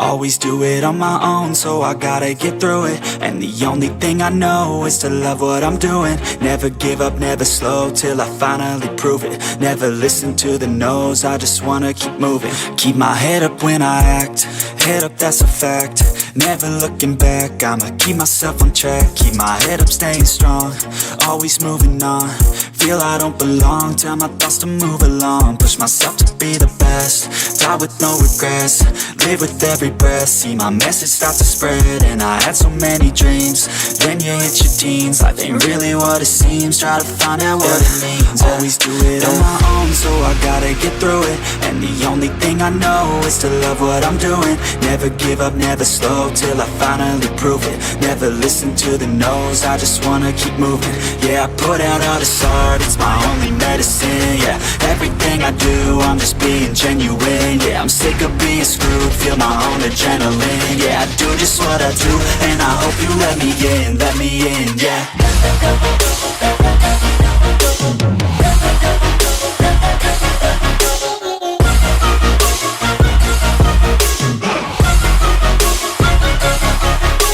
Always do it on my own, so I gotta get through it. And the only thing I know is to love what I'm doing. Never give up, never slow, till I finally prove it. Never listen to the no's, I just wanna keep moving. Keep my head up when I act, head up, that's a fact. Never looking back, I'ma keep myself on track. Keep my head up, staying strong, always moving on. Feel I don't belong, tell my thoughts to move along. Push myself to be the best, die with no regrets. Live with every breath, see my message start to spread. And I had so many dreams, then you hit your teens. Life ain't really what it seems, try to find out what it means. Always do it on my own, so I gotta get through it. And the only thing I know is to love what I'm doing. Never give up, never slow, till I finally prove it. Never listen to the no's, I just wanna keep moving. Yeah, I put out all this art, it's my only medicine. Yeah, everything I do, I'm just being genuine. Yeah, I'm sick of being screwed, feel my own adrenaline. Yeah, I do just what I do, and I hope you let me in, yeah.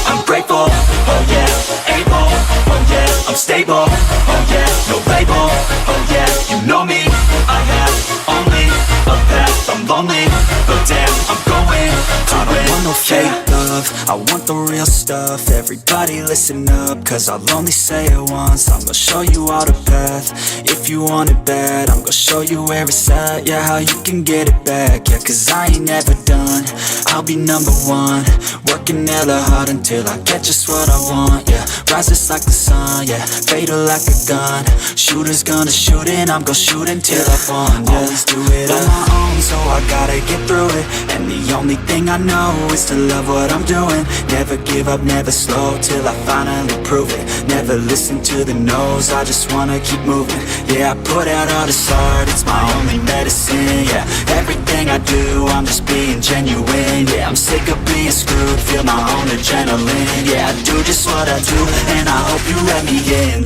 I'm grateful, oh yeah, able, oh yeah, I'm stable, oh yeah, no label, oh yeah, you know me, I have only a path, I'm lonely, but damn, I'm going to win. I don't want no fake love, I want the real stuff. Everybody listen up, cause I'll only say it once. I'm gonna show you all the path, if you want it bad. I'm gonna show you where it's at, yeah, how you can get it back. Yeah, cause I ain't never done, I'll be number one. Working hella hard until I get just what I want, yeah. Rises like the sun, yeah, fatal like a gun. Shooters gonna shoot and I'm gonna shoot until I won, yeah. Always do it on my own, so I gotta get through it. And the only thing I know is to love what I'm doing. Never give up, never slow, till I finally prove it. Never listen to the no's, I just wanna keep moving. Yeah, I put out all this art, it's my only medicine. Yeah, everything I do, I'm just being genuine. Yeah, I'm sick of being screwed, feel my own adrenaline. Yeah, I do just what I do, and I hope you let me in,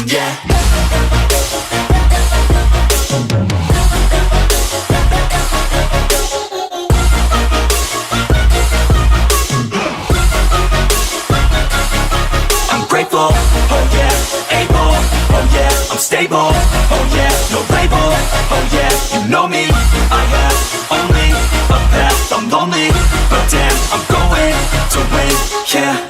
yeah. I'm grateful, oh yeah, able, oh yeah, I'm stable, oh yeah, no label, oh yeah, you know me, I have only a path, I'm lonely, but damn, I'm going to win, yeah.